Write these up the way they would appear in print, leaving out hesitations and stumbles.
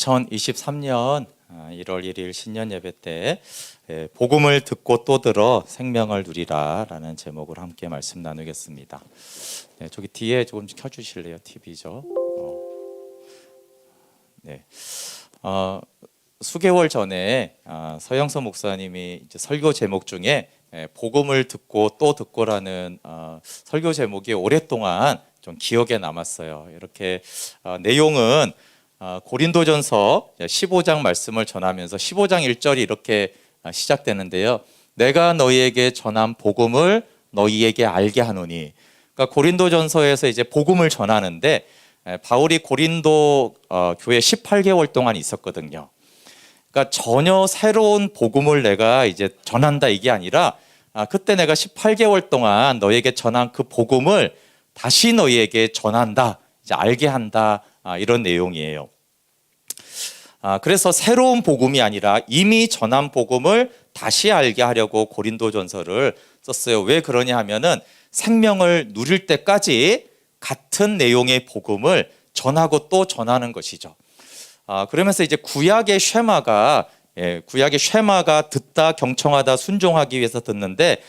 2023년 1월 1일 신년 예배 때 복음을 듣고 또 들어 생명을 누리라 라는 제목으로 함께 말씀 나누겠습니다. 네, 저기 뒤에 조금 켜주실래요? TV죠. 네. 수개월 전에 서영서 목사님이 이제 설교 제목 중에 복음을 듣고 또 듣고라는 설교 제목이 오랫동안 좀 기억에 남았어요. 이렇게 내용은 고린도전서 15장 말씀을 전하면서 15장 1절이 이렇게 시작되는데요. 내가 너희에게 전한 복음을 너희에게 알게 하노니. 그러니까 고린도전서에서 이제 복음을 전하는데 바울이 고린도 교회 18개월 동안 있었거든요. 그러니까 전혀 새로운 복음을 내가 이제 전한다 이게 아니라 그때 내가 18개월 동안 너희에게 전한 그 복음을 다시 너희에게 전한다, 이제 알게 한다, 이런 내용이에요. 그래서 새로운 복음이 아니라 이미 전한 복음을 다시 알게 하려고 고린도전서를 썼어요. 왜 그러냐 하면은 생명을 누릴 때까지 같은 내용의 복음을 전하고 또 전하는 것이죠. 그러면서 이제 구약의 쉐마가 듣다, 경청하다, 순종하기 위해서 듣는데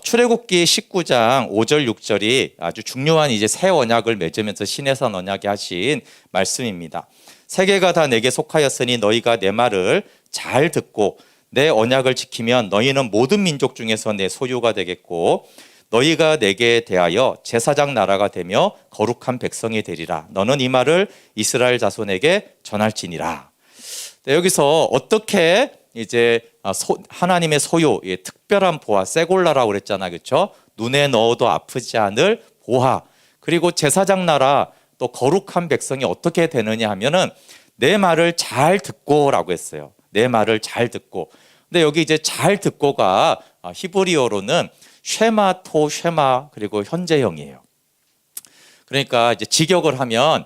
출애굽기 19장 5절 6절이 아주 중요한 이제 새 언약을 맺으면서 신해산 언약에 하신 말씀입니다. 세계가 다 내게 속하였으니 너희가 내 말을 잘 듣고 내 언약을 지키면 너희는 모든 민족 중에서 내 소유가 되겠고 너희가 내게 대하여 제사장 나라가 되며 거룩한 백성이 되리라. 너는 이 말을 이스라엘 자손에게 전할지니라. 네, 여기서 어떻게 이제 하나님의 소유, 특별한 보화, 세골라라고 그랬잖아요, 그렇죠? 눈에 넣어도 아프지 않을 보화, 그리고 제사장 나라, 또 거룩한 백성이 어떻게 되느냐 하면은 내 말을 잘 듣고라고 했어요. 내 말을 잘 듣고. 근데 여기 이제 잘 듣고가 히브리어로는 쉐마, 그리고 현재형이에요. 그러니까 이제 직역을 하면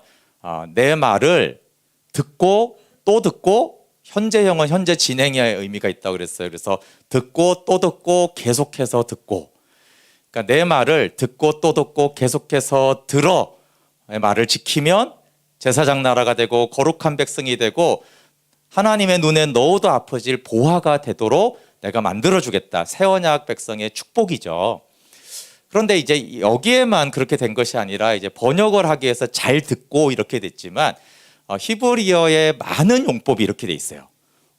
내 말을 듣고 또 듣고, 현재형은 현재 진행의 의미가 있다고 그랬어요. 그래서 듣고 또 듣고 계속해서 듣고. 그러니까 내 말을 듣고 또 듣고 계속해서 들어 말을 지키면 제사장 나라가 되고 거룩한 백성이 되고 하나님의 눈에 넣어도 아프질 보화가 되도록 내가 만들어주겠다. 새 언약 백성의 축복이죠. 그런데 이제 여기에만 그렇게 된 것이 아니라 이제 번역을 하기 위해서 잘 듣고 이렇게 됐지만 히브리어의 많은 용법이 이렇게 돼 있어요.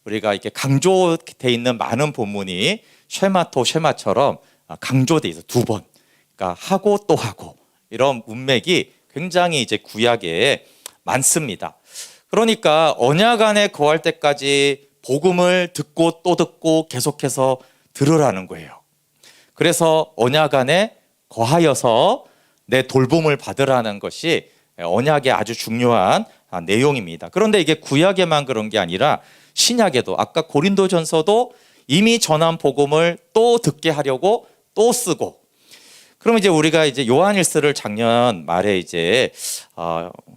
우리가 이렇게 강조돼 있는 많은 본문이 쉐마처럼 강조돼 있어 두 번. 그러니까 하고 또 하고 이런 문맥이 굉장히 이제 구약에 많습니다. 그러니까 언약 안에 거할 때까지 복음을 듣고 또 듣고 계속해서 들으라는 거예요. 그래서 언약 안에 거하여서 내 돌봄을 받으라는 것이 언약의 아주 중요한 내용입니다. 그런데 이게 구약에만 그런 게 아니라 신약에도 아까 고린도전서도 이미 전한 복음을 또 듣게 하려고 또 쓰고. 그럼 이제 우리가 이제 요한일서를 작년 말에 이제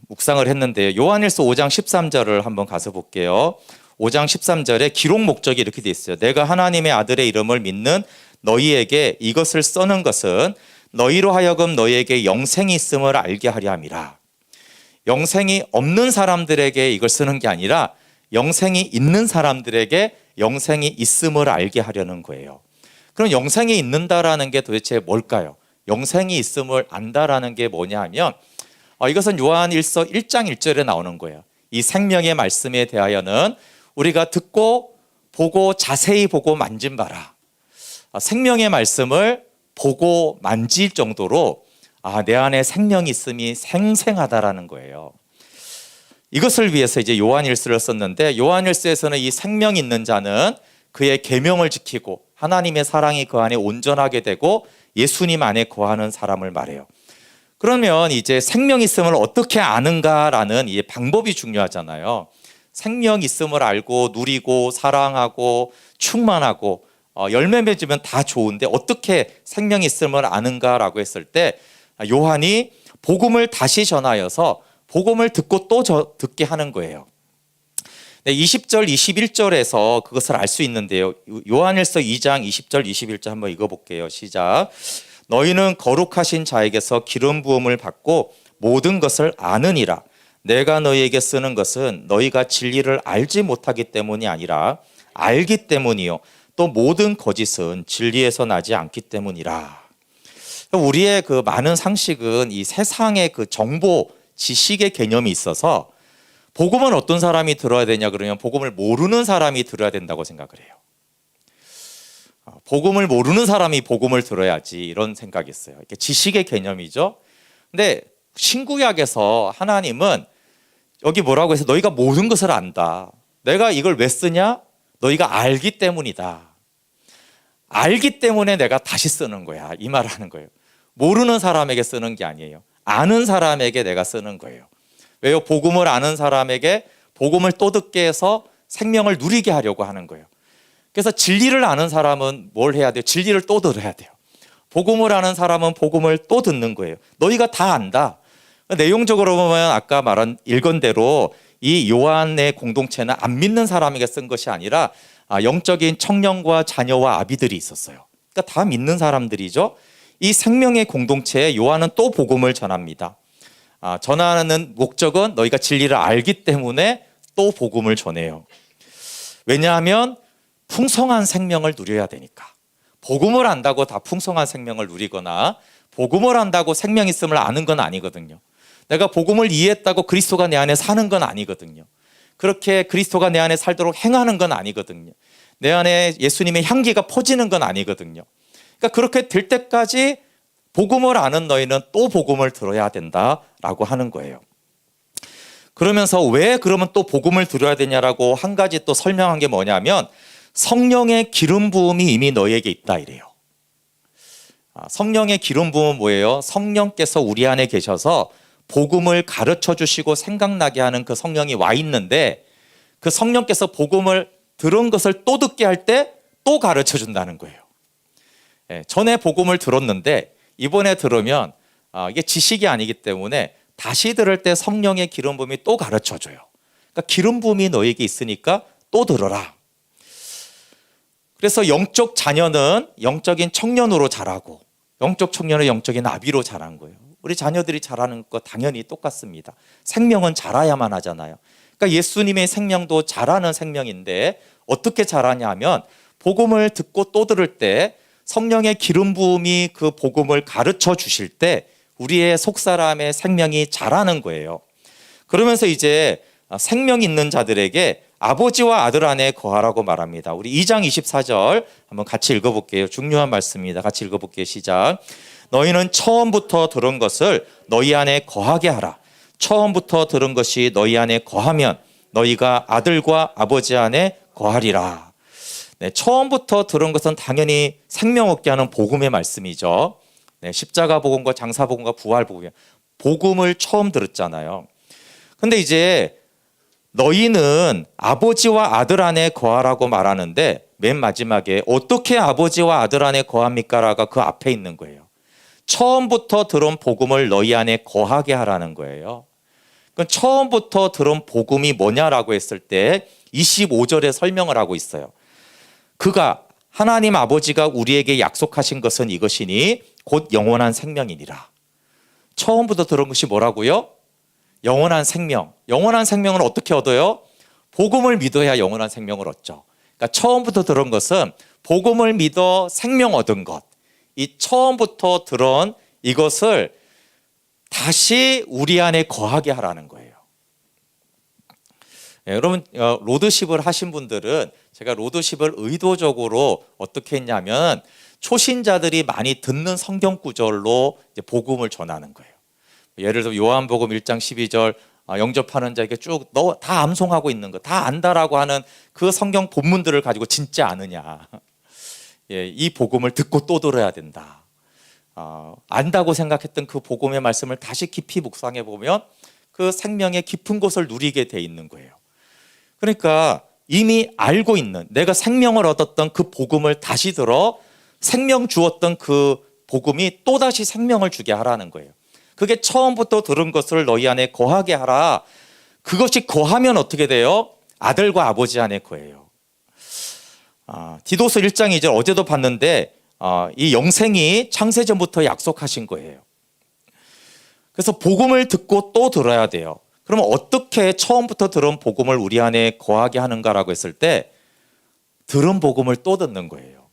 묵상을 했는데요. 요한일서 5장 13절을 한번 가서 볼게요. 5장 13절에 기록 목적이 이렇게 돼 있어요. 내가 하나님의 아들의 이름을 믿는 너희에게 이것을 써는 것은 너희로 하여금 너희에게 영생이 있음을 알게 하려 함이라. 영생이 없는 사람들에게 이걸 쓰는 게 아니라 영생이 있는 사람들에게 영생이 있음을 알게 하려는 거예요. 그럼 영생이 있는다라는 게 도대체 뭘까요? 영생이 있음을 안다라는 게 뭐냐 하면 이것은 요한일서 1장 1절에 나오는 거예요. 이 생명의 말씀에 대하여는 우리가 듣고 보고 자세히 보고 만진 바라. 생명의 말씀을 보고 만질 정도로 내 안에 생명이 있음이 생생하다라는 거예요. 이것을 위해서 이제 요한일서를 썼는데 요한일서에서는 이 생명 있는 자는 그의 계명을 지키고 하나님의 사랑이 그 안에 온전하게 되고 예수님 안에 거하는 사람을 말해요. 그러면 이제 생명 있음을 어떻게 아는가라는 이 방법이 중요하잖아요. 생명 있음을 알고 누리고 사랑하고 충만하고 열매 맺으면 다 좋은데 어떻게 생명 있음을 아는가라고 했을 때 요한이 복음을 다시 전하여서 복음을 듣고 또 듣게 하는 거예요. 20절, 21절에서 그것을 알 수 있는데요. 요한일서 2장 20절, 21절 한번 읽어볼게요. 시작. 너희는 거룩하신 자에게서 기름 부음을 받고 모든 것을 아느니라. 내가 너희에게 쓰는 것은 너희가 진리를 알지 못하기 때문이 아니라 알기 때문이요 또 모든 거짓은 진리에서 나지 않기 때문이라. 우리의 그 많은 상식은 이 세상의 그 정보, 지식의 개념이 있어서 복음은 어떤 사람이 들어야 되냐 그러면 복음을 모르는 사람이 들어야 된다고 생각을 해요. 복음을 모르는 사람이 복음을 들어야지 이런 생각이 있어요. 이게 지식의 개념이죠. 근데 신구약에서 하나님은 여기 뭐라고 해서 너희가 모든 것을 안다. 내가 이걸 왜 쓰냐? 너희가 알기 때문이다. 알기 때문에 내가 다시 쓰는 거야. 이 말을 하는 거예요. 모르는 사람에게 쓰는 게 아니에요. 아는 사람에게 내가 쓰는 거예요. 왜요? 복음을 아는 사람에게 복음을 또 듣게 해서 생명을 누리게 하려고 하는 거예요. 그래서 진리를 아는 사람은 뭘 해야 돼요? 진리를 또 들어야 돼요. 복음을 아는 사람은 복음을 또 듣는 거예요. 너희가 다 안다. 내용적으로 보면 아까 말한 일건대로 이 요한의 공동체는 안 믿는 사람에게 쓴 것이 아니라 영적인 청년과 자녀와 아비들이 있었어요. 그러니까 다 믿는 사람들이죠. 이 생명의 공동체에 요한은 또 복음을 전합니다. 전하는 목적은 너희가 진리를 알기 때문에 또 복음을 전해요. 왜냐하면 풍성한 생명을 누려야 되니까. 복음을 안다고 다 풍성한 생명을 누리거나 복음을 안다고 생명 있음을 아는 건 아니거든요. 내가 복음을 이해했다고 그리스도가 내 안에 사는 건 아니거든요. 그렇게 그리스도가 내 안에 살도록 행하는 건 아니거든요. 내 안에 예수님의 향기가 퍼지는 건 아니거든요. 그러니까 그렇게 될 때까지 복음을 아는 너희는 또 복음을 들어야 된다라고 하는 거예요. 그러면서 왜 그러면 또 복음을 들어야 되냐라고 한 가지 또 설명한 게 뭐냐면 성령의 기름 부음이 이미 너희에게 있다 이래요. 성령의 기름 부음은 뭐예요? 성령께서 우리 안에 계셔서 복음을 가르쳐 주시고 생각나게 하는 그 성령이 와 있는데 그 성령께서 복음을 들은 것을 또 듣게 할 때 또 가르쳐 준다는 거예요. 전에 복음을 들었는데 이번에 들으면 이게 지식이 아니기 때문에 다시 들을 때 성령의 기름 부음이 또 가르쳐 줘요. 그러니까 기름 부음이 너에게 있으니까 또 들어라. 그래서 영적 자녀는 영적인 청년으로 자라고 영적 청년은 영적인 아비로 자란 거예요. 우리 자녀들이 자라는 것 당연히 똑같습니다. 생명은 자라야만 하잖아요. 그러니까 예수님의 생명도 자라는 생명인데 어떻게 자라냐 하면 복음을 듣고 또 들을 때 성령의 기름 부음이 그 복음을 가르쳐 주실 때 우리의 속사람의 생명이 자라는 거예요. 그러면서 이제 생명 있는 자들에게 아버지와 아들 안에 거하라고 말합니다. 우리 2장 24절 한번 같이 읽어볼게요. 중요한 말씀입니다. 같이 읽어볼게요. 시작. 너희는 처음부터 들은 것을 너희 안에 거하게 하라. 처음부터 들은 것이 너희 안에 거하면 너희가 아들과 아버지 안에 거하리라. 네, 처음부터 들은 것은 당연히 생명 얻게 하는 복음의 말씀이죠. 네, 십자가 복음과 장사 복음과 부활 복음이에요. 복음을 처음 들었잖아요. 근데 이제 너희는 아버지와 아들 안에 거하라고 말하는데 맨 마지막에 어떻게 아버지와 아들 안에 거합니까? 라가 그 앞에 있는 거예요. 처음부터 들은 복음을 너희 안에 거하게 하라는 거예요. 그럼 처음부터 들은 복음이 뭐냐라고 했을 때 25절에 설명을 하고 있어요. 그가 하나님 아버지가 우리에게 약속하신 것은 이것이니 곧 영원한 생명이니라. 처음부터 들은 것이 뭐라고요? 영원한 생명. 영원한 생명은 어떻게 얻어요? 복음을 믿어야 영원한 생명을 얻죠. 그러니까 처음부터 들은 것은 복음을 믿어 생명 얻은 것. 이 처음부터 들은 이것을 다시 우리 안에 거하게 하라는 거예요. 네, 여러분 로드십을 하신 분들은 제가 로드십을 의도적으로 어떻게 했냐면 초신자들이 많이 듣는 성경 구절로 이제 복음을 전하는 거예요. 예를 들어 요한복음 1장 12절 영접하는 자에게 쭉 너 다 암송하고 있는 거 다 안다라고 하는 그 성경 본문들을 가지고 진짜 아느냐. 예, 이 복음을 듣고 또 들어야 된다. 안다고 생각했던 그 복음의 말씀을 다시 깊이 묵상해 보면 그 생명의 깊은 곳을 누리게 돼 있는 거예요. 그러니까 이미 알고 있는 내가 생명을 얻었던 그 복음을 다시 들어 생명 주었던 그 복음이 또다시 생명을 주게 하라는 거예요. 그게 처음부터 들은 것을 너희 안에 거하게 하라. 그것이 거하면 어떻게 돼요? 아들과 아버지 안에 거해요. 디도서 1장 2절 어제도 봤는데 이 영생이 창세전부터 약속하신 거예요. 그래서 복음을 듣고 또 들어야 돼요. 그러면 어떻게 처음부터 들은 복음을 우리 안에 거하게 하는가라고 했을 때 들은 복음을 또 듣는 거예요.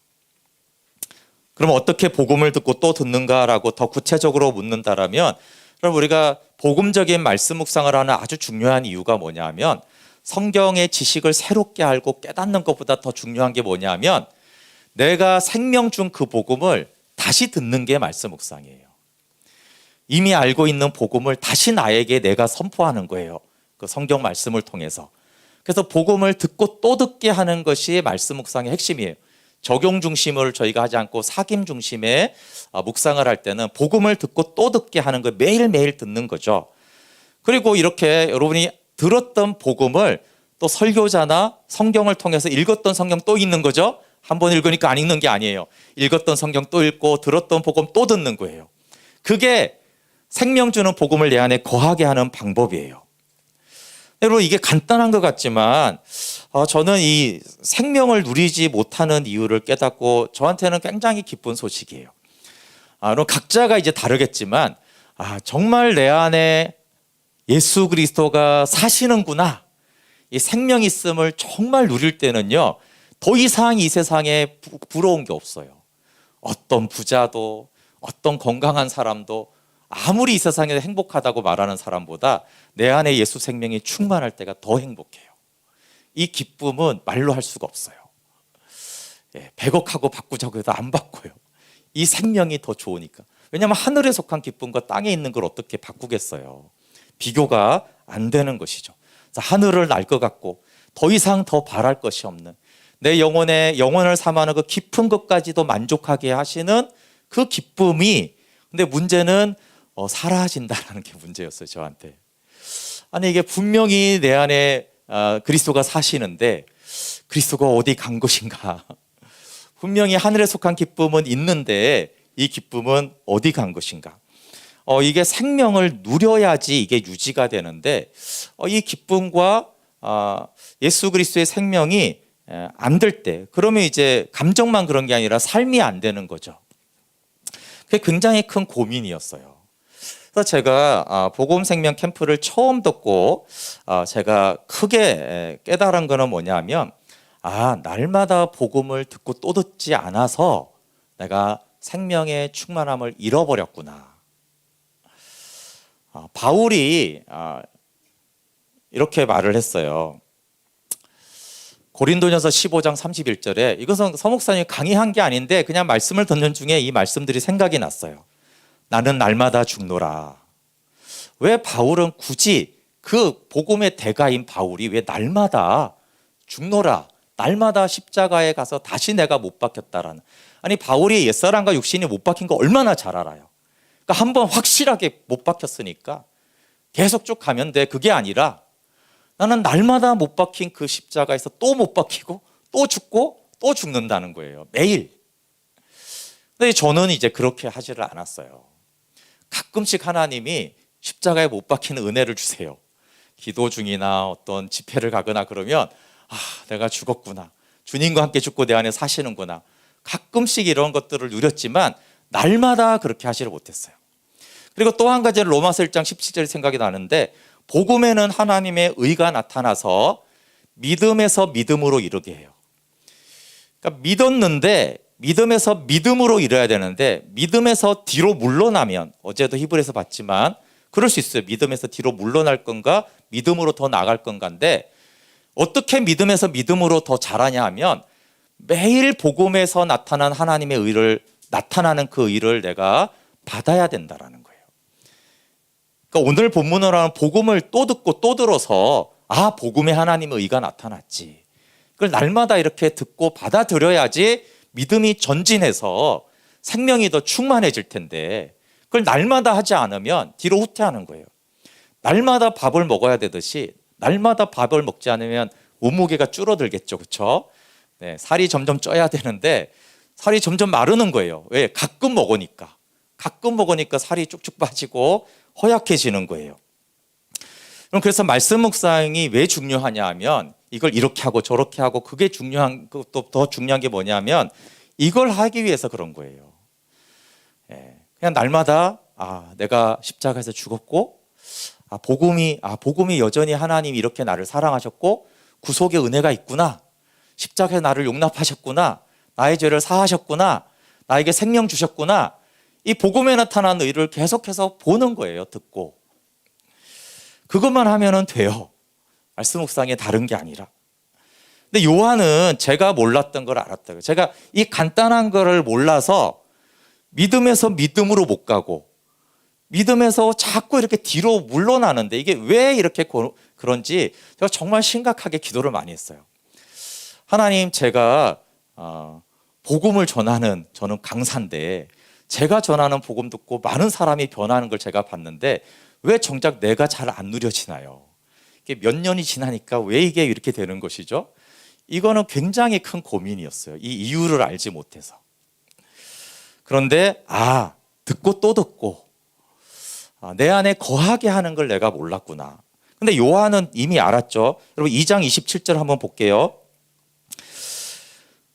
그럼 어떻게 복음을 듣고 또 듣는가라고 더 구체적으로 묻는다라면, 그럼 우리가 복음적인 말씀 묵상을 하는 아주 중요한 이유가 뭐냐면, 성경의 지식을 새롭게 알고 깨닫는 것보다 더 중요한 게 뭐냐면, 내가 생명 준 그 복음을 다시 듣는 게 말씀 묵상이에요. 이미 알고 있는 복음을 다시 나에게 내가 선포하는 거예요. 그 성경 말씀을 통해서. 그래서 복음을 듣고 또 듣게 하는 것이 말씀 묵상의 핵심이에요. 적용 중심을 저희가 하지 않고 사김 중심의 묵상을 할 때는 복음을 듣고 또 듣게 하는 거, 매일매일 듣는 거죠. 그리고 이렇게 여러분이 들었던 복음을 또 설교자나 성경을 통해서 읽었던 성경 또 읽는 거죠. 한 번 읽으니까 안 읽는 게 아니에요. 읽었던 성경 또 읽고 들었던 복음 또 듣는 거예요. 그게 생명 주는 복음을 내 안에 거하게 하는 방법이에요. 여러분, 이게 간단한 것 같지만 저는 이 생명을 누리지 못하는 이유를 깨닫고 저한테는 굉장히 기쁜 소식이에요. 그럼 각자가 이제 다르겠지만 정말 내 안에 예수 그리스도가 사시는구나, 이 생명 있음을 정말 누릴 때는요, 더 이상 이 세상에 부러운 게 없어요. 어떤 부자도 어떤 건강한 사람도 아무리 이 세상에서 행복하다고 말하는 사람보다 내 안에 예수 생명이 충만할 때가 더 행복해요. 이 기쁨은 말로 할 수가 없어요. 100억하고 바꾸자고 해도 안 바꿔요. 이 생명이 더 좋으니까. 왜냐하면 하늘에 속한 기쁨과 땅에 있는 걸 어떻게 바꾸겠어요. 비교가 안 되는 것이죠. 그래서 하늘을 날 것 같고 더 이상 더 바랄 것이 없는, 내 영혼을 삼아는 그 깊은 것까지도 만족하게 하시는 그 기쁨이, 근데 문제는 사라진다라는 게 문제였어요, 저한테. 아니, 이게 분명히 내 안에 그리스도가 사시는데 그리스도가 어디 간 것인가? 분명히 하늘에 속한 기쁨은 있는데 이 기쁨은 어디 간 것인가? 이게 생명을 누려야지 이게 유지가 되는데 이 기쁨과 예수 그리스도의 생명이 안 될 때, 그러면 이제 감정만 그런 게 아니라 삶이 안 되는 거죠. 그게 굉장히 큰 고민이었어요. 그래서 제가 복음 생명 캠프를 처음 듣고 제가 크게 깨달은 거는 뭐냐면, 날마다 복음을 듣고 또 듣지 않아서 내가 생명의 충만함을 잃어버렸구나. 바울이 이렇게 말을 했어요. 고린도전서 15장 31절에, 이것은 서목사님이 강의한 게 아닌데 그냥 말씀을 듣는 중에 이 말씀들이 생각이 났어요. 나는 날마다 죽노라. 왜 바울은 굳이, 그 복음의 대가인 바울이 왜 날마다 죽노라, 날마다 십자가에 가서 다시 내가 못 박혔다라는, 아니 바울이 옛사람과 육신이 못 박힌 거 얼마나 잘 알아요. 그러니까 한번 확실하게 못 박혔으니까 계속 쭉 가면 돼. 그게 아니라 나는 날마다 못 박힌 그 십자가에서 또 못 박히고 또 죽고 또 죽는다는 거예요. 매일. 근데 저는 이제 그렇게 하지를 않았어요. 가끔씩 하나님이 십자가에 못 박히는 은혜를 주세요. 기도 중이나 어떤 집회를 가거나 그러면 내가 죽었구나, 주님과 함께 죽고 내 안에 사시는구나. 가끔씩 이런 것들을 누렸지만 날마다 그렇게 하지를 못했어요. 그리고 또 한 가지는 로마서 1장 17절이 생각이 나는데, 복음에는 하나님의 의가 나타나서 믿음에서 믿음으로 이르게 해요. 그러니까 믿었는데 믿음에서 믿음으로 이뤄야 되는데, 믿음에서 뒤로 물러나면, 어제도 히브리서 봤지만 그럴 수 있어요. 믿음에서 뒤로 물러날 건가 믿음으로 더 나갈 건가인데, 어떻게 믿음에서 믿음으로 더 자라냐 하면 매일 복음에서 나타난 하나님의 의를, 나타나는 그 의를 내가 받아야 된다라는 거예요. 그러니까 오늘 본문으로 하는 복음을 또 듣고 또 들어서 복음에 하나님의 의가 나타났지, 그걸 날마다 이렇게 듣고 받아들여야지 믿음이 전진해서 생명이 더 충만해질 텐데, 그걸 날마다 하지 않으면 뒤로 후퇴하는 거예요. 날마다 밥을 먹어야 되듯이 날마다 밥을 먹지 않으면 몸무게가 줄어들겠죠, 그렇죠? 네, 살이 점점 쪄야 되는데 살이 점점 마르는 거예요. 왜? 가끔 먹으니까 살이 쭉쭉 빠지고 허약해지는 거예요. 그래서 말씀 묵상이 왜 중요하냐 하면, 이걸 이렇게 하고 저렇게 하고, 그게 중요한, 또 더 중요한 게 뭐냐면 이걸 하기 위해서 그런 거예요. 그냥 날마다 내가 십자가에서 죽었고 복음이 여전히 하나님이 이렇게 나를 사랑하셨고 구속의 은혜가 있구나. 십자가에 나를 용납하셨구나. 나의 죄를 사하셨구나. 나에게 생명 주셨구나. 이 복음에 나타난 의를 계속해서 보는 거예요. 듣고. 그것만 하면은 돼요. 말씀 묵상에 다른 게 아니라. 근데 요한은 제가 몰랐던 걸 알았다고요. 제가 이 간단한 거를 몰라서 믿음에서 믿음으로 못 가고 믿음에서 자꾸 이렇게 뒤로 물러나는데 이게 왜 이렇게 그런지 제가 정말 심각하게 기도를 많이 했어요. 하나님, 제가 복음을 전하는 저는 강사인데 제가 전하는 복음 듣고 많은 사람이 변하는 걸 제가 봤는데 왜 정작 내가 잘 안 누려지나요? 이게 몇 년이 지나니까 왜 이게 이렇게 되는 것이죠? 이거는 굉장히 큰 고민이었어요. 이 이유를 알지 못해서. 그런데 듣고 또 듣고 내 안에 거하게 하는 걸 내가 몰랐구나. 근데 요한은 이미 알았죠. 여러분 2장 27절 한번 볼게요.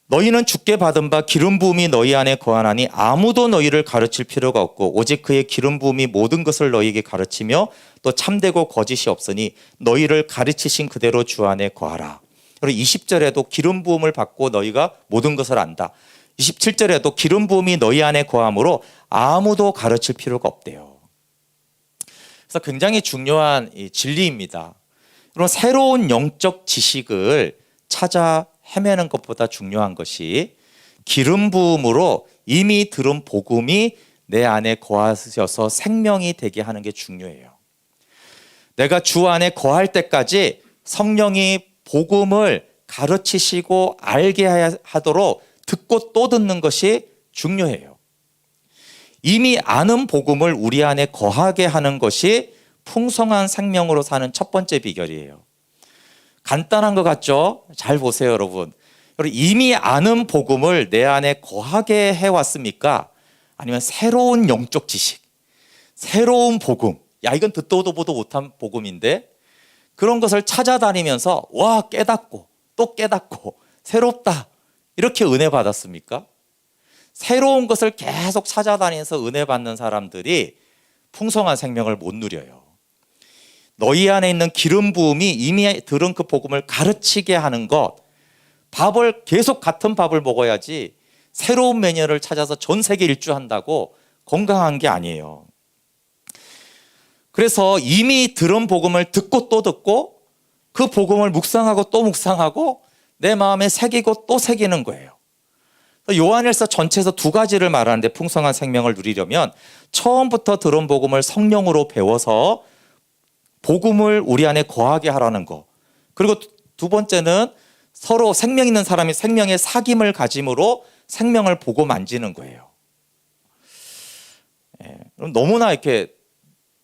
너희는 주께 받은 바 기름 부음이 너희 안에 거하나니 아무도 너희를 가르칠 필요가 없고 오직 그의 기름 부음이 모든 것을 너희에게 가르치며 또 참되고 거짓이 없으니 너희를 가르치신 그대로 주 안에 거하라. 그리고 20절에도 기름 부음을 받고 너희가 모든 것을 안다. 27절에도 기름 부음이 너희 안에 거함으로 아무도 가르칠 필요가 없대요. 그래서 굉장히 중요한 이 진리입니다. 그럼 새로운 영적 지식을 찾아 헤매는 것보다 중요한 것이 기름 부음으로 이미 들은 복음이 내 안에 거하셔서 생명이 되게 하는 게 중요해요. 내가 주 안에 거할 때까지 성령이 복음을 가르치시고 알게 하도록 듣고 또 듣는 것이 중요해요. 이미 아는 복음을 우리 안에 거하게 하는 것이 풍성한 생명으로 사는 첫 번째 비결이에요. 간단한 것 같죠? 잘 보세요, 여러분. 이미 아는 복음을 내 안에 거하게 해왔습니까? 아니면 새로운 영적 지식, 새로운 복음, 이건 듣도 보도 못한 복음인데 그런 것을 찾아다니면서 깨닫고 또 깨닫고 새롭다 이렇게 은혜 받았습니까? 새로운 것을 계속 찾아다니면서 은혜 받는 사람들이 풍성한 생명을 못 누려요. 너희 안에 있는 기름 부음이 이미 들은 그 복음을 가르치게 하는 것, 밥을 계속 같은 밥을 먹어야지 새로운 메뉴를 찾아서 전 세계 일주한다고 건강한 게 아니에요. 그래서 이미 들은 복음을 듣고 또 듣고 그 복음을 묵상하고 또 묵상하고 내 마음에 새기고 또 새기는 거예요. 요한일서 전체에서 두 가지를 말하는데 풍성한 생명을 누리려면 처음부터 들은 복음을 성령으로 배워서 복음을 우리 안에 거하게 하라는 거. 그리고 두 번째는 서로 생명 있는 사람이 생명의 사귐을 가짐으로 생명을 보고 만지는 거예요. 그럼 너무나 이렇게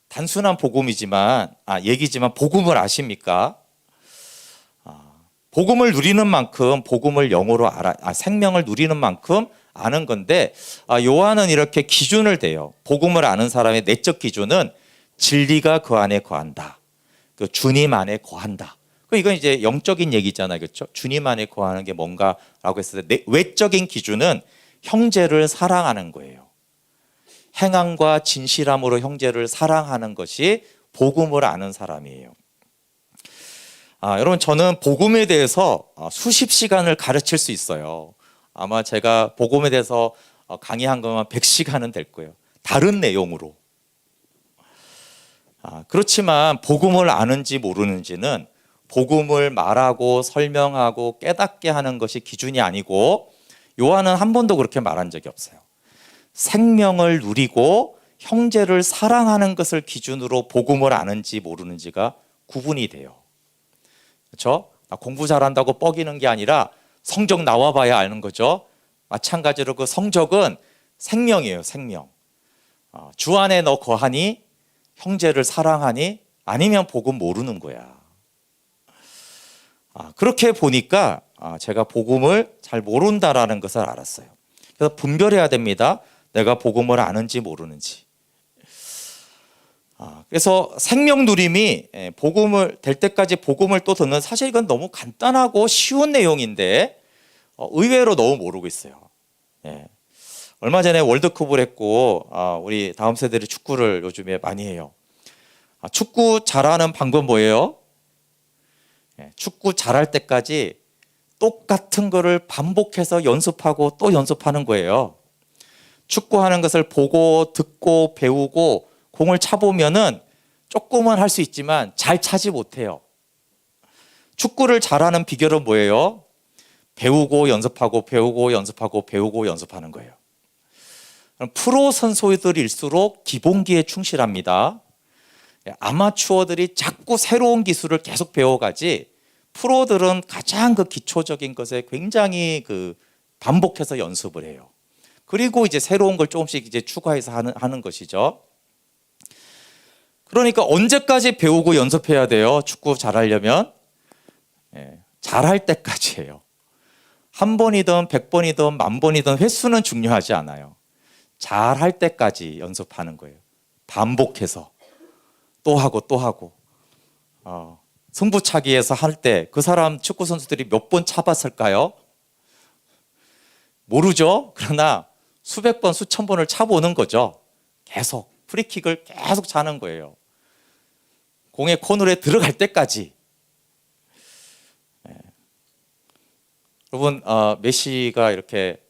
단순한 얘기지만 복음을 아십니까? 복음을 누리는 만큼 복음을 영어로 생명을 누리는 만큼 아는 건데 요한은 이렇게 기준을 대요. 복음을 아는 사람의 내적 기준은 진리가 그 안에 거한다. 그 주님 안에 거한다. 이건 이제 영적인 얘기잖아요. 그렇죠? 주님 안에 거하는 게 뭔가라고 했을 때 외적인 기준은 형제를 사랑하는 거예요. 행함과 진실함으로 형제를 사랑하는 것이 복음을 아는 사람이에요. 여러분, 저는 복음에 대해서 수십 시간을 가르칠 수 있어요. 아마 제가 복음에 대해서 강의한 것만 100시간은 될 거예요. 다른 내용으로. 그렇지만 복음을 아는지 모르는지는 복음을 말하고 설명하고 깨닫게 하는 것이 기준이 아니고 요한은 한 번도 그렇게 말한 적이 없어요. 생명을 누리고 형제를 사랑하는 것을 기준으로 복음을 아는지 모르는지가 구분이 돼요. 그렇죠? 공부 잘한다고 뻐기는 게 아니라 성적 나와봐야 아는 거죠. 마찬가지로 그 성적은 생명이에요. 생명. 주 안에 너 거하니 형제를 사랑하니 아니면 복음 모르는 거야. 그렇게 보니까 제가 복음을 잘 모른다라는 것을 알았어요. 그래서 분별해야 됩니다. 내가 복음을 아는지 모르는지. 그래서 생명 누림이 복음을 될 때까지 복음을 또 듣는, 사실 이건 너무 간단하고 쉬운 내용인데 의외로 너무 모르고 있어요. 얼마 전에 월드컵을 했고 우리 다음 세대들이 축구를 요즘에 많이 해요. 축구 잘하는 방법 뭐예요? 축구 잘할 때까지 똑같은 거를 반복해서 연습하고 또 연습하는 거예요. 축구하는 것을 보고 듣고 배우고 공을 차보면은 조금은 할 수 있지만 잘 차지 못해요. 축구를 잘하는 비결은 뭐예요? 배우고 연습하고 배우고 연습하고 배우고 연습하는 거예요. 프로 선수들일수록 기본기에 충실합니다. 아마추어들이 자꾸 새로운 기술을 계속 배워가지 프로들은 가장 그 기초적인 것에 굉장히 반복해서 연습을 해요. 그리고 이제 새로운 걸 조금씩 이제 추가해서 하는 것이죠. 그러니까 언제까지 배우고 연습해야 돼요? 축구 잘하려면 잘할 때까지예요. 한 번이든 100번이든 10,000번이든 횟수는 중요하지 않아요. 잘할 때까지 연습하는 거예요. 반복해서 또 하고 또 하고. 승부차기에서 할 때 그 사람 축구 선수들이 몇 번 차봤을까요? 모르죠. 그러나 수백 번, 수천 번을 차보는 거죠. 계속 프리킥을 계속 차는 거예요. 공의 코너에 들어갈 때까지. 여러분, 메시가 이렇게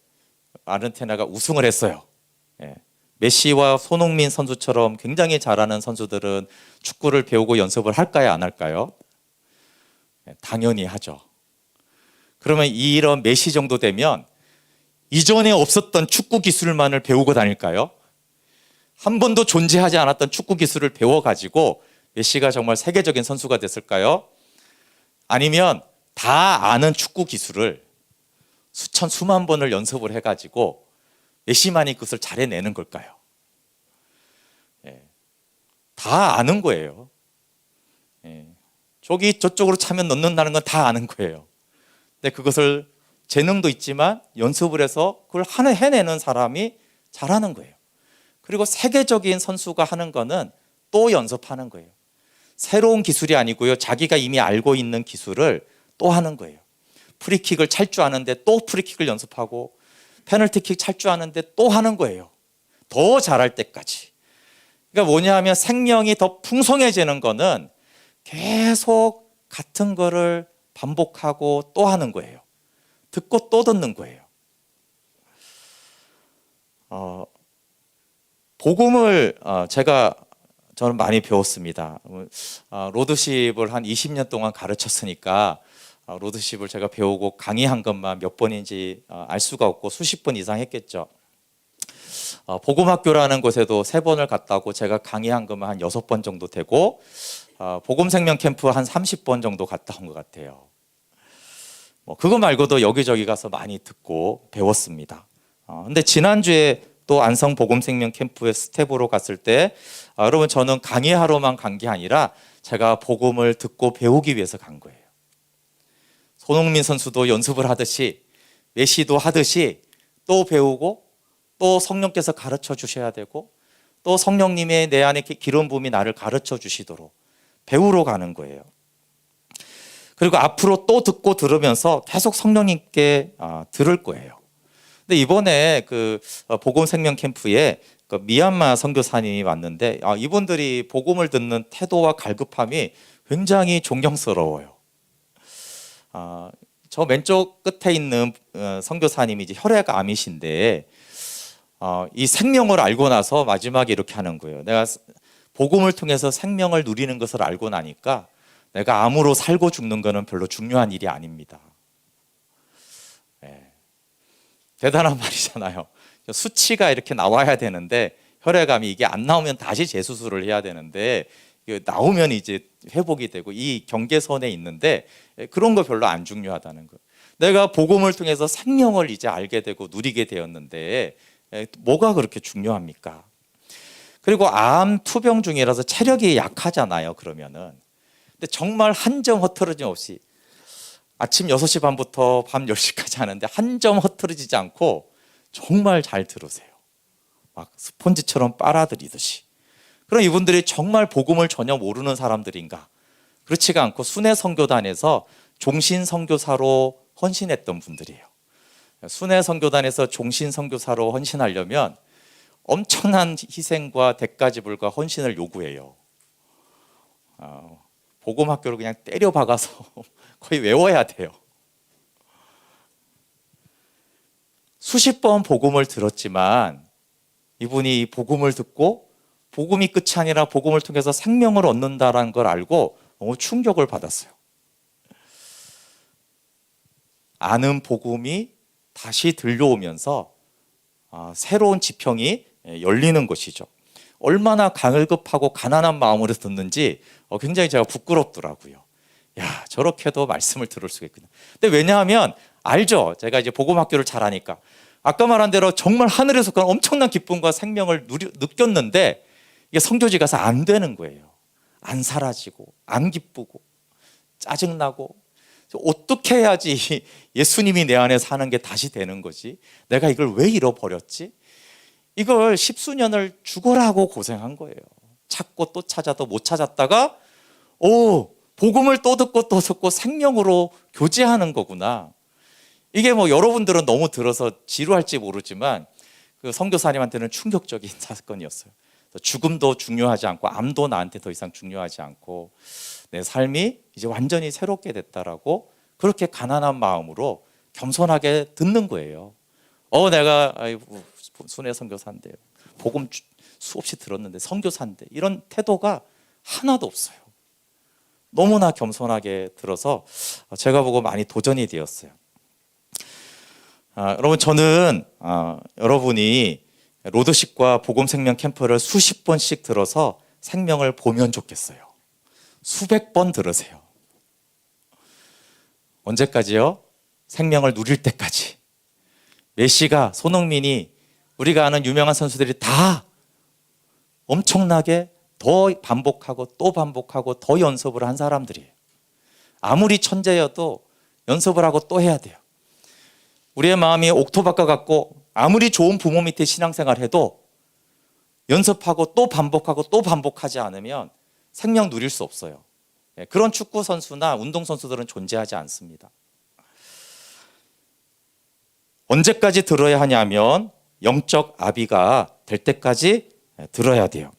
아르헨티나가 우승을 했어요. 메시와 손흥민 선수처럼 굉장히 잘하는 선수들은 축구를 배우고 연습을 할까요, 안 할까요? 당연히 하죠. 그러면 이런 메시 정도 되면 이전에 없었던 축구 기술만을 배우고 다닐까요? 한 번도 존재하지 않았던 축구 기술을 배워가지고 메시가 정말 세계적인 선수가 됐을까요? 아니면 다 아는 축구 기술을 수천 수만 번을 연습을 해가지고 메시만이 그것을 잘 해내는 걸까요? 다 아는 거예요. 저쪽으로 차면 넣는다는 건 다 아는 거예요. 근데 그것을 재능도 있지만 연습을 해서 그걸 해내는 사람이 잘하는 거예요. 그리고 세계적인 선수가 하는 거는 또 연습하는 거예요. 새로운 기술이 아니고요. 자기가 이미 알고 있는 기술을 또 하는 거예요. 프리킥을 찰 줄 아는데 또 프리킥을 연습하고 페널티킥 찰 줄 아는데 또 하는 거예요. 더 잘할 때까지. 그러니까 뭐냐 하면 생명이 더 풍성해지는 거는 계속 같은 거를 반복하고 또 하는 거예요. 듣고 또 듣는 거예요. 복음을 저는 많이 배웠습니다. 로드십을 한 20년 동안 가르쳤으니까 로드십을 제가 배우고 강의한 것만 몇 번인지 알 수가 없고 수십 번 이상 했겠죠. 복음학교라는 곳에도 3번을 갔다고 제가 강의한 것만 한 6번 정도 되고 복음생명 캠프 한 30번 정도 갔다 온 것 같아요. 그거 말고도 여기저기 가서 많이 듣고 배웠습니다. 근데 지난주에 또 안성 복음생명 캠프에 스텝으로 갔을 때 여러분 저는 강의하러만 간 게 아니라 제가 복음을 듣고 배우기 위해서 간 거예요. 손흥민 선수도 연습을 하듯이 메시도 하듯이 또 배우고 또 성령께서 가르쳐 주셔야 되고 또 성령님의 내 안에 기름 부음이 나를 가르쳐 주시도록 배우러 가는 거예요. 그리고 앞으로 또 듣고 들으면서 계속 성령님께 들을 거예요. 근데 이번에 복음 생명 캠프에 미얀마 선교사님이 왔는데 이분들이 복음을 듣는 태도와 갈급함이 굉장히 존경스러워요. 저 왼쪽 끝에 있는 선교사님이 이제 혈액암이신데 이 생명을 알고 나서 마지막에 이렇게 하는 거예요. 내가 복음을 통해서 생명을 누리는 것을 알고 나니까 내가 암으로 살고 죽는 것은 별로 중요한 일이 아닙니다. 대단한 말이잖아요. 수치가 이렇게 나와야 되는데 혈액암이 이게 안 나오면 다시 재수술을 해야 되는데 나오면 이제 회복이 되고 이 경계선에 있는데 그런 거 별로 안 중요하다는 거예요. 내가 복음을 통해서 생명을 이제 알게 되고 누리게 되었는데 뭐가 그렇게 중요합니까? 그리고 암 투병 중이라서 체력이 약하잖아요. 그러면은 근데 정말 한 점 흐트러짐 없이 아침 6시 반부터 밤 10시까지 하는데 한 점 흐트러지지 않고 정말 잘 들으세요. 막 스폰지처럼 빨아들이듯이. 그럼 이분들이 정말 복음을 전혀 모르는 사람들인가? 그렇지가 않고 순회 선교단에서 종신 선교사로 헌신했던 분들이에요. 순회 선교단에서 종신 선교사로 헌신하려면 엄청난 희생과 대가지불과 헌신을 요구해요. 복음 학교를 그냥 때려 박아서 거의 외워야 돼요. 수십 번 복음을 들었지만 이분이 복음을 듣고 복음이 끝이 아니라 복음을 통해서 생명을 얻는다라는 걸 알고 너무 충격을 받았어요. 아는 복음이 다시 들려오면서 새로운 지평이 열리는 것이죠. 얼마나 갈급하고 가난한 마음으로 듣는지 굉장히 제가 부끄럽더라고요. 야, 저렇게도 말씀을 들을 수가 있구나. 근데 왜냐하면 알죠. 제가 이제 복음학교를 잘 하니까. 아까 말한 대로 정말 하늘에서 그런 엄청난 기쁨과 생명을 느꼈는데 이게 성교지 가서 안 되는 거예요. 안 사라지고, 안 기쁘고, 짜증나고. 어떻게 해야지 예수님이 내 안에 사는 게 다시 되는 거지? 내가 이걸 왜 잃어버렸지? 이걸 십수년을 죽어라고 고생한 거예요. 찾고 또 찾아도 못 찾았다가 복음을 또 듣고 또 듣고 생명으로 교제하는 거구나. 이게 뭐 여러분들은 너무 들어서 지루할지 모르지만 그 선교사님한테는 충격적인 사건이었어요. 죽음도 중요하지 않고 암도 나한테 더 이상 중요하지 않고 내 삶이 이제 완전히 새롭게 됐다라고 그렇게 가난한 마음으로 겸손하게 듣는 거예요. 내가 순회 선교사인데 복음 수없이 들었는데 선교사인데 이런 태도가 하나도 없어요. 너무나 겸손하게 들어서 제가 보고 많이 도전이 되었어요. 여러분 저는 여러분이 로드십과 복음생명 캠프를 수십 번씩 들어서 생명을 보면 좋겠어요. 수백 번 들으세요. 언제까지요? 생명을 누릴 때까지. 메시가, 손흥민이, 우리가 아는 유명한 선수들이 다 엄청나게 더 반복하고 또 반복하고 더 연습을 한 사람들이에요. 아무리 천재여도 연습을 하고 또 해야 돼요. 우리의 마음이 옥토박과 같고 아무리 좋은 부모 밑에 신앙생활 해도 연습하고 또 반복하고 또 반복하지 않으면 생명 누릴 수 없어요. 그런 축구 선수나 운동 선수들은 존재하지 않습니다. 언제까지 들어야 하냐면 영적 아비가 될 때까지 들어야 돼요.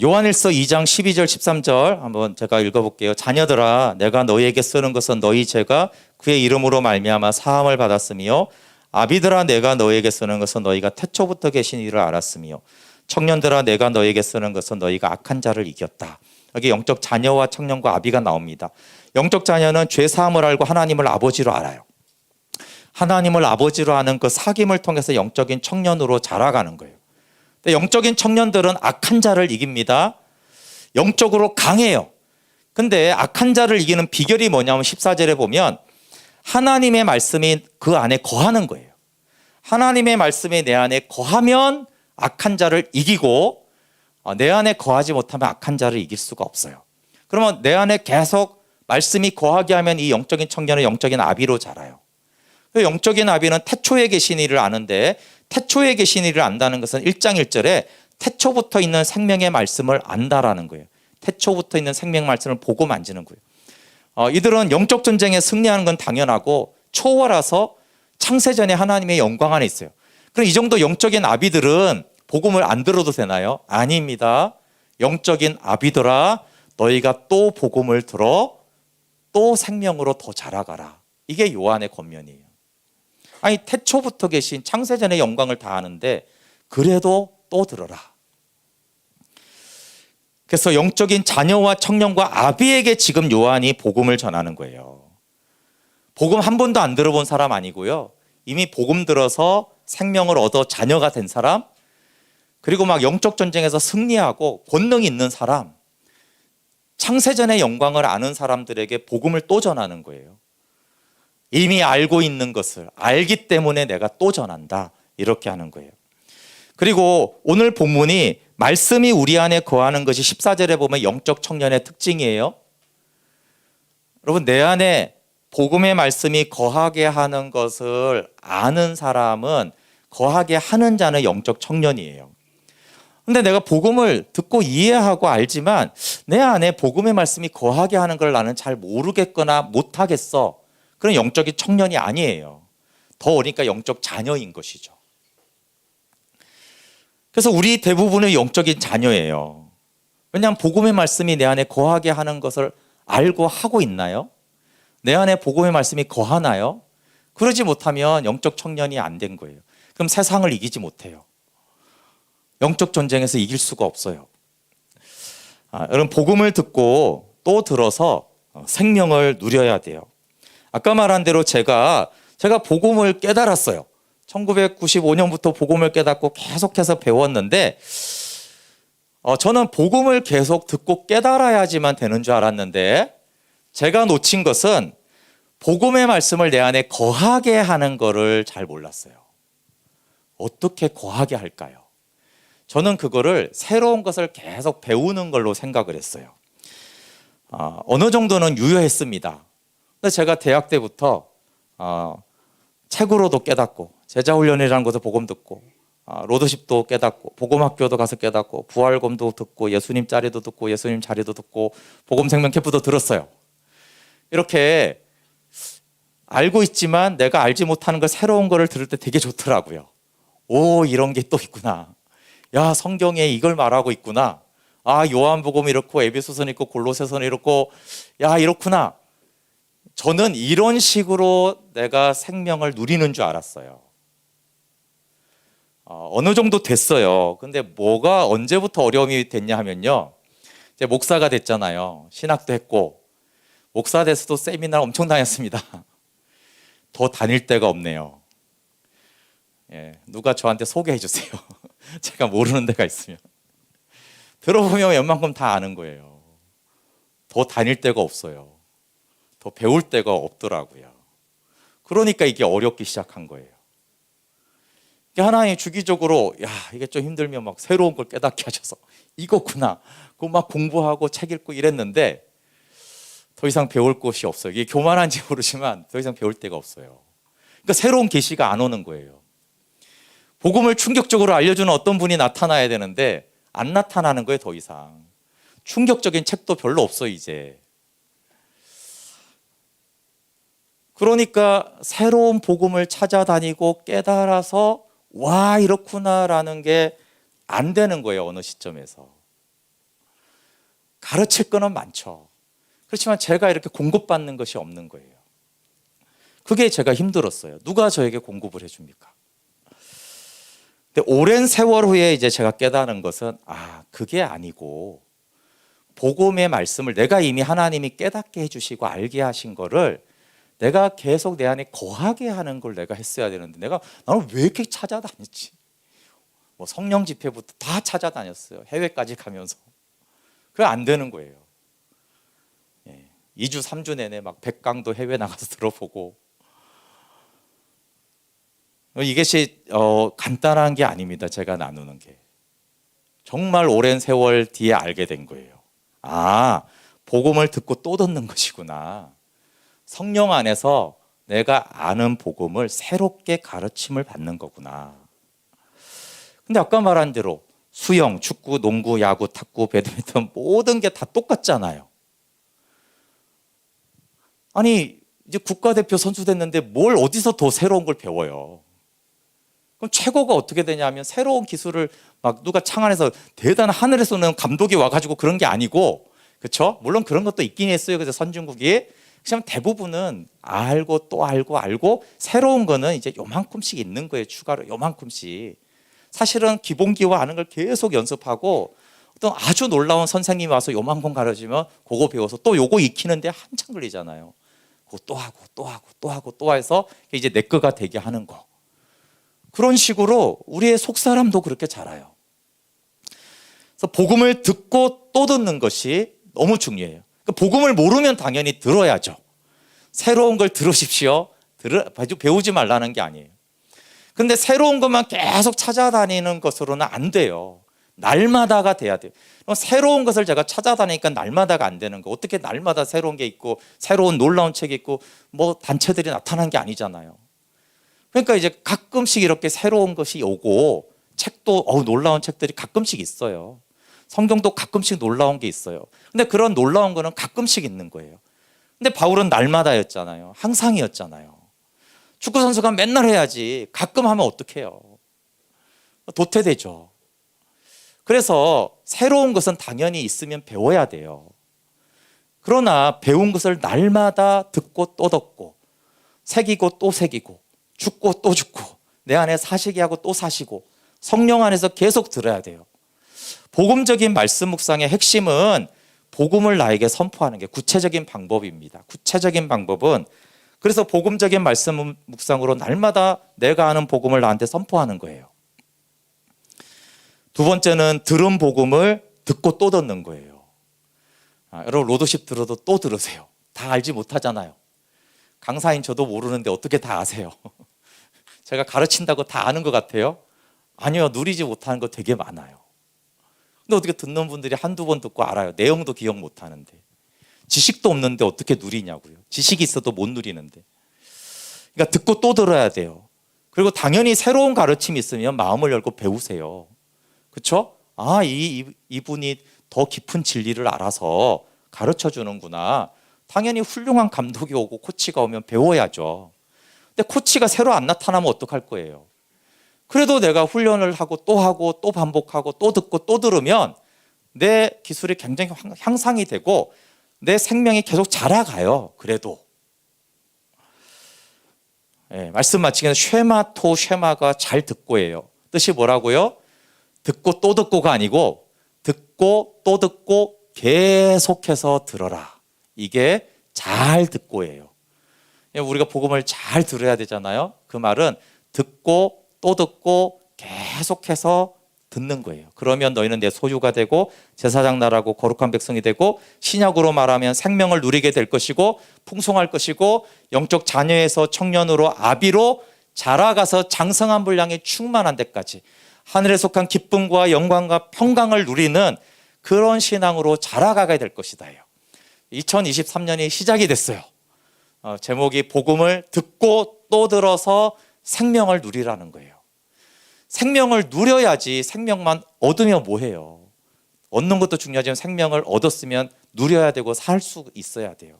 요한일서 2장 12절 13절 한번 제가 읽어볼게요. 자녀들아 내가 너희에게 쓰는 것은 너희 죄가 그의 이름으로 말미암아 사함을 받았으며 아비들아 내가 너희에게 쓰는 것은 너희가 태초부터 계신 이를 알았으며 청년들아 내가 너희에게 쓰는 것은 너희가 악한 자를 이겼다. 여기 영적 자녀와 청년과 아비가 나옵니다. 영적 자녀는 죄 사함을 알고 하나님을 아버지로 알아요. 하나님을 아버지로 아는 그 사귐을 통해서 영적인 청년으로 자라가는 거예요. 근데 영적인 청년들은 악한 자를 이깁니다. 영적으로 강해요. 근데 악한 자를 이기는 비결이 뭐냐면 14절에 보면 하나님의 말씀이 그 안에 거하는 거예요. 하나님의 말씀이 내 안에 거하면 악한 자를 이기고 내 안에 거하지 못하면 악한 자를 이길 수가 없어요. 그러면 내 안에 계속 말씀이 거하게 하면 이 영적인 청년은 영적인 아비로 자라요. 영적인 아비는 태초에 계신 이를 아는데 태초에 계신 이를 안다는 것은 1장 1절에 태초부터 있는 생명의 말씀을 안다라는 거예요. 태초부터 있는 생명 말씀을 보고 만지는 거예요. 이들은 영적 전쟁에 승리하는 건 당연하고 초월해서 창세전에 하나님의 영광 안에 있어요. 그럼 이 정도 영적인 아비들은 복음을 안 들어도 되나요? 아닙니다. 영적인 아비들아 너희가 또 복음을 들어 또 생명으로 더 자라가라. 이게 요한의 권면이에요. 아니 태초부터 계신 창세전의 영광을 다 아는데 그래도 또 들어라. 그래서 영적인 자녀와 청년과 아비에게 지금 요한이 복음을 전하는 거예요. 복음 한 번도 안 들어본 사람 아니고요. 이미 복음 들어서 생명을 얻어 자녀가 된 사람, 그리고 막 영적 전쟁에서 승리하고 권능이 있는 사람, 창세전의 영광을 아는 사람들에게 복음을 또 전하는 거예요. 이미 알고 있는 것을 알기 때문에 내가 또 전한다. 이렇게 하는 거예요. 그리고 오늘 본문이 말씀이 우리 안에 거하는 것이 14절에 보면 영적 청년의 특징이에요. 여러분 내 안에 복음의 말씀이 거하게 하는 것을 아는 사람은 거하게 하는 자는 영적 청년이에요. 근데 내가 복음을 듣고 이해하고 알지만 내 안에 복음의 말씀이 거하게 하는 걸 나는 잘 모르겠거나 못하겠어. 그런 영적인 청년이 아니에요. 더 어리니까 영적 자녀인 것이죠. 그래서 우리 대부분은 영적인 자녀예요. 왜냐하면 복음의 말씀이 내 안에 거하게 하는 것을 알고 하고 있나요? 내 안에 복음의 말씀이 거하나요? 그러지 못하면 영적 청년이 안 된 거예요. 그럼 세상을 이기지 못해요. 영적 전쟁에서 이길 수가 없어요. 여러분, 복음을 듣고 또 들어서 생명을 누려야 돼요. 아까 말한 대로 제가 복음을 깨달았어요. 1995년부터 복음을 깨닫고 계속해서 배웠는데 저는 복음을 계속 듣고 깨달아야지만 되는 줄 알았는데 제가 놓친 것은 복음의 말씀을 내 안에 거하게 하는 것을 잘 몰랐어요. 어떻게 거하게 할까요? 저는 그거를 새로운 것을 계속 배우는 걸로 생각을 했어요. 어느 정도는 유효했습니다. 근데 제가 대학 때부터 책으로도 깨닫고 제자훈련이라는 것을 복음 듣고 로드십도 깨닫고 복음학교도 가서 깨닫고 부활검도 듣고 예수님 자리도 듣고 예수님 자리도 듣고 복음생명 캠프도 들었어요. 이렇게 알고 있지만 내가 알지 못하는 걸 새로운 거를 들을 때 되게 좋더라고요. 오, 이런 게 또 있구나. 야, 성경에 이걸 말하고 있구나. 요한복음 이렇고 에베소서 있고 골로새서 이렇고 야, 이렇구나. 저는 이런 식으로 내가 생명을 누리는 줄 알았어요. 어느 정도 됐어요. 근데 뭐가 언제부터 어려움이 됐냐 하면요. 이제 목사가 됐잖아요. 신학도 했고 목사 돼서도 세미나 엄청 다녔습니다. 더 다닐 데가 없네요. 누가 저한테 소개해 주세요. 제가 모르는 데가 있으면. 들어보면 웬만큼 다 아는 거예요. 더 다닐 데가 없어요. 더 배울 데가 없더라고요. 그러니까 이게 어렵기 시작한 거예요. 하나님이 주기적으로 이게 좀 힘들면 막 새로운 걸 깨닫게 하셔서 이거구나. 그거 막 공부하고 책 읽고 이랬는데 더 이상 배울 곳이 없어요. 이게 교만한지 모르지만 더 이상 배울 데가 없어요. 그러니까 새로운 계시가 안 오는 거예요. 복음을 충격적으로 알려주는 어떤 분이 나타나야 되는데 안 나타나는 거예요. 더 이상. 충격적인 책도 별로 없어요. 이제. 그러니까 새로운 복음을 찾아다니고 깨달아서 와, 이렇구나라는 게 안 되는 거예요. 어느 시점에서. 가르칠 거는 많죠. 그렇지만 제가 이렇게 공급받는 것이 없는 거예요. 그게 제가 힘들었어요. 누가 저에게 공급을 해줍니까? 근데 오랜 세월 후에 이제 제가 깨달은 것은 그게 아니고 복음의 말씀을 내가 이미 하나님이 깨닫게 해주시고 알게 하신 거를 내가 계속 내 안에 거하게 하는 걸 내가 했어야 되는데 나는 왜 이렇게 찾아다녔지? 뭐 성령 집회부터 다 찾아다녔어요. 해외까지 가면서. 그게 안 되는 거예요. 2주 3주 내내 막 백강도 해외 나가서 들어보고 이것이 간단한 게 아닙니다. 제가 나누는 게 정말 오랜 세월 뒤에 알게 된 거예요. 복음을 듣고 또 듣는 것이구나. 성령 안에서 내가 아는 복음을 새롭게 가르침을 받는 거구나. 근데 아까 말한 대로 수영, 축구, 농구, 야구, 탁구, 배드민턴 모든 게 다 똑같잖아요. 아니 이제 국가대표 선수 됐는데 뭘 어디서 더 새로운 걸 배워요? 그럼 최고가 어떻게 되냐면 새로운 기술을 막 누가 창안에서 대단한 하늘에서 오는 감독이 와가지고 그런 게 아니고, 그렇죠? 물론 그런 것도 있긴 했어요. 그래서 선진국이 그냥 대부분은 알고 또 알고 새로운 거는 이제 요만큼씩 있는 거예요. 추가로 요만큼씩. 사실은 기본기와 아는 걸 계속 연습하고 어떤 아주 놀라운 선생님이 와서 요만큼 가르치면 그거 배워서 또 요거 익히는데 한참 걸리잖아요. 그거 또 하고 해서 이제 내 거가 되게 하는 거. 그런 식으로 우리의 속사람도 그렇게 자라요. 그래서 복음을 듣고 또 듣는 것이 너무 중요해요. 그러니까 복음을 모르면 당연히 들어야죠. 새로운 걸 들으십시오. 배우지 말라는 게 아니에요. 근데 새로운 것만 계속 찾아다니는 것으로는 안 돼요. 날마다가 돼야 돼요. 새로운 것을 제가 찾아다니니까 날마다가 안 되는 거. 어떻게 날마다 새로운 게 있고 새로운 놀라운 책이 있고 뭐 단체들이 나타난 게 아니잖아요. 그러니까 이제 가끔씩 이렇게 새로운 것이 오고 책도 놀라운 책들이 가끔씩 있어요. 성경도 가끔씩 놀라운 게 있어요. 근데 그런 놀라운 거는 가끔씩 있는 거예요. 근데 바울은 날마다였잖아요. 항상이었잖아요. 축구 선수가 맨날 해야지 가끔 하면 어떡해요? 도태되죠. 그래서 새로운 것은 당연히 있으면 배워야 돼요. 그러나 배운 것을 날마다 듣고 또 듣고 새기고 또 새기고 죽고 또 죽고 내 안에 사시게 하고 또 사시고 성령 안에서 계속 들어야 돼요. 복음적인 말씀 묵상의 핵심은 복음을 나에게 선포하는 게 구체적인 방법입니다. 구체적인 방법은 그래서 복음적인 말씀 묵상으로 날마다 내가 아는 복음을 나한테 선포하는 거예요. 두 번째는 들은 복음을 듣고 또 듣는 거예요. 여러분 로드십 들어도 또 들으세요. 다 알지 못하잖아요. 강사인 저도 모르는데 어떻게 다 아세요? 제가 가르친다고 다 아는 것 같아요? 아니요, 누리지 못하는 거 되게 많아요. 근데 어떻게 듣는 분들이 한두 번 듣고 알아요. 내용도 기억 못하는데. 지식도 없는데 어떻게 누리냐고요. 지식이 있어도 못 누리는데. 그러니까 듣고 또 들어야 돼요. 그리고 당연히 새로운 가르침이 있으면 마음을 열고 배우세요. 그렇죠? 이분이 더 깊은 진리를 알아서 가르쳐 주는구나. 당연히 훌륭한 감독이 오고 코치가 오면 배워야죠. 근데 코치가 새로 안 나타나면 어떡할 거예요? 그래도 내가 훈련을 하고 또 반복하고 또 듣고 또 들으면 내 기술이 굉장히 향상이 되고 내 생명이 계속 자라가요. 그래도 말씀 마치기는 쉐마가 잘 듣고예요. 뜻이 뭐라고요? 듣고 또 듣고가 아니고 듣고 또 듣고 계속해서 들어라. 이게 잘 듣고예요. 우리가 복음을 잘 들어야 되잖아요. 그 말은 듣고 또 듣고 계속해서 듣는 거예요. 그러면 너희는 내 소유가 되고 제사장 나라고 거룩한 백성이 되고 신약으로 말하면 생명을 누리게 될 것이고 풍성할 것이고 영적 자녀에서 청년으로 아비로 자라가서 장성한 분량이 충만한 데까지 하늘에 속한 기쁨과 영광과 평강을 누리는 그런 신앙으로 자라가게 될 것이다. 2023년이 시작이 됐어요. 제목이 복음을 듣고 또 들어서 생명을 누리라는 거예요. 생명을 누려야지 생명만 얻으면 뭐해요. 얻는 것도 중요하지만 생명을 얻었으면 누려야 되고 살 수 있어야 돼요.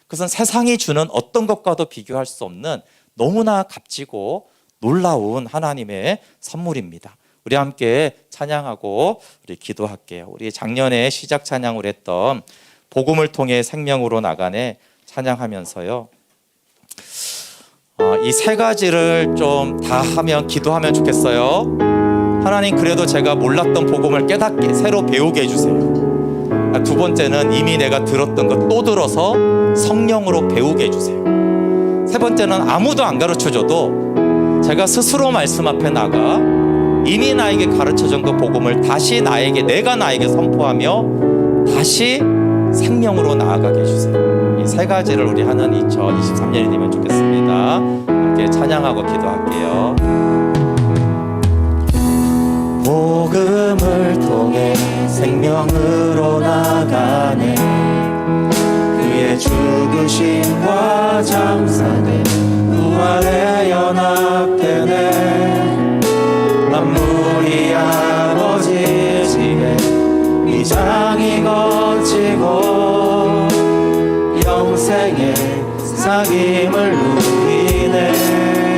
그것은 세상이 주는 어떤 것과도 비교할 수 없는 너무나 값지고 놀라운 하나님의 선물입니다. 우리 함께 찬양하고 우리 기도할게요. 우리 작년에 시작 찬양을 했던 복음을 통해 생명으로 나가네 찬양하면서요. 이 세 가지를 좀 다 하면 기도하면 좋겠어요. 하나님 그래도 제가 몰랐던 복음을 깨닫게 새로 배우게 해주세요. 두 번째는 이미 내가 들었던 것 또 들어서 성령으로 배우게 해주세요. 세 번째는 아무도 안 가르쳐줘도 제가 스스로 말씀 앞에 나가 이미 나에게 가르쳐준 그 복음을 다시 내가 나에게 선포하며 다시 생명으로 나아가게 해주세요. 이 세 가지를 우리 하는 2023년이 되면 좋겠습니다. 함께 찬양하고 기도할게요. 복음을 통해 생명으로 나가네 그의 죽으심과 장사돼 부활에 연합되네 만물이 아버지 집에 위장이 거치고 영생의 상임을 누리네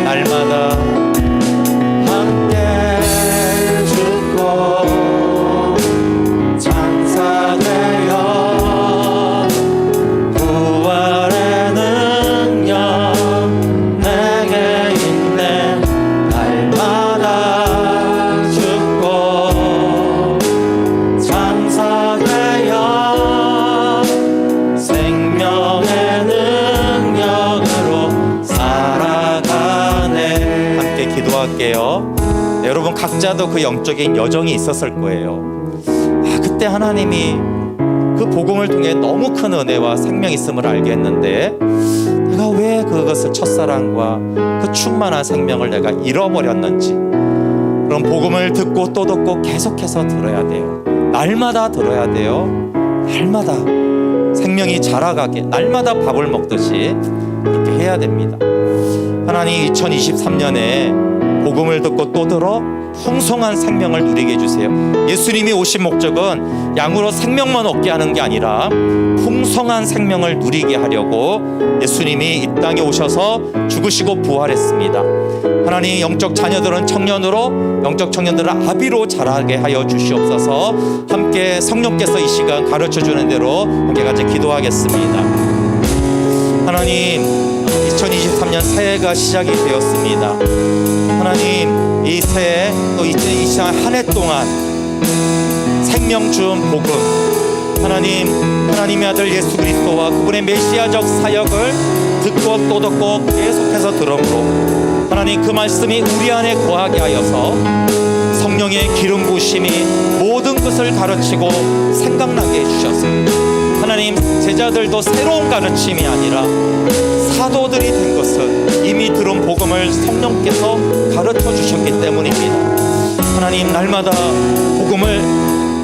날마다 함께 죽고 장사되어 부활의 능력 내게 있네 날마다 죽고 장사되어 생명의 능력으로 살아가네 함께 기도할게요. 여러분 각자도 그 영적인 여정이 있었을 거예요. 그때 하나님이 그 복음을 통해 너무 큰 은혜와 생명이 있음을 알게 했는데 내가 왜 그것을 첫사랑과 그 충만한 생명을 내가 잃어버렸는지 그럼 복음을 듣고 또 듣고 계속해서 들어야 돼요. 날마다 들어야 돼요. 날마다 생명이 자라가게 날마다 밥을 먹듯이 그렇게 해야 됩니다. 하나님 2023년에 복음을 듣고 또 들어 풍성한 생명을 누리게 해주세요. 예수님이 오신 목적은 양으로 생명만 얻게 하는 게 아니라 풍성한 생명을 누리게 하려고 예수님이 이 땅에 오셔서 죽으시고 부활했습니다. 하나님, 영적 자녀들은 청년으로, 영적 청년들은 아비로 자라게 하여 주시옵소서. 함께 성령께서 이 시간 가르쳐주는 대로 함께 같이 기도하겠습니다. 하나님, 2023년 새해가 시작이 되었습니다. 하나님, 이 새해 또 이제 이 시간 한 해 동안 생명 준 복음, 하나님, 하나님의 아들 예수 그리스도와 그분의 메시아적 사역을 듣고 또 듣고 계속해서 들음으로 하나님, 그 말씀이 우리 안에 거하게 하여서 성령의 기름 부으심이 모든 것을 가르치고 생각나게 해주셨습니다. 하나님, 제자들도 새로운 가르침이 아니라 사도들이 된 것은 이미 들은 복음을 성령께서 가르쳐 주셨기 때문입니다. 하나님, 날마다 복음을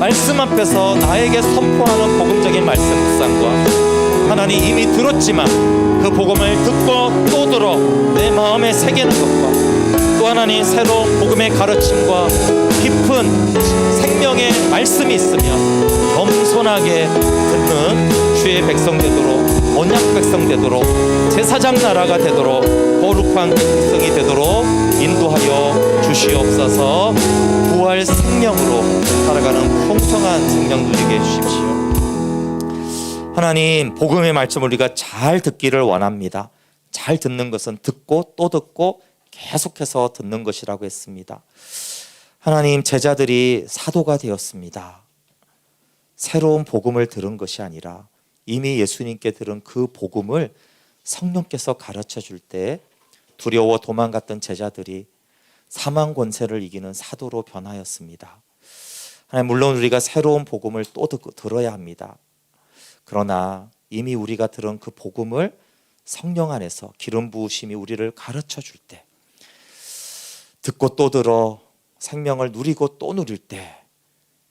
말씀 앞에서 나에게 선포하는 복음적인 말씀 묵상과 하나님, 이미 들었지만 그 복음을 듣고 또 들어 내 마음에 새기는 것과 또 하나님, 새로운 복음의 가르침과 깊은 생명의 말씀이 있으면 겸손하게 듣는 주의 백성 되도록, 언약 백성 되도록, 제사장 나라가 되도록, 거룩한 백성이 되도록 인도하여 주시옵소서. 부활 생명으로 살아가는 풍성한 생명 누리게 해주십시오. 하나님, 복음의 말씀을 우리가 잘 듣기를 원합니다. 잘 듣는 것은 듣고 또 듣고 계속해서 듣는 것이라고 했습니다. 하나님, 제자들이 사도가 되었습니다. 새로운 복음을 들은 것이 아니라 이미 예수님께 들은 그 복음을 성령께서 가르쳐 줄 때 두려워 도망갔던 제자들이 사망 권세를 이기는 사도로 변하였습니다. 하나님, 물론 우리가 새로운 복음을 또 들어야 합니다. 그러나 이미 우리가 들은 그 복음을 성령 안에서 기름 부으심이 우리를 가르쳐 줄 때, 듣고 또 들어 생명을 누리고 또 누릴 때,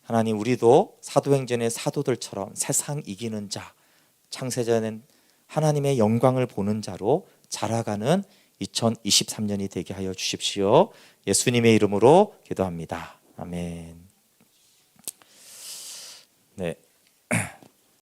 하나님, 우리도 사도행전의 사도들처럼 세상 이기는 자, 창세전엔 하나님의 영광을 보는 자로 자라가는 2023년이 되게 하여 주십시오. 예수님의 이름으로 기도합니다. 아멘. 네.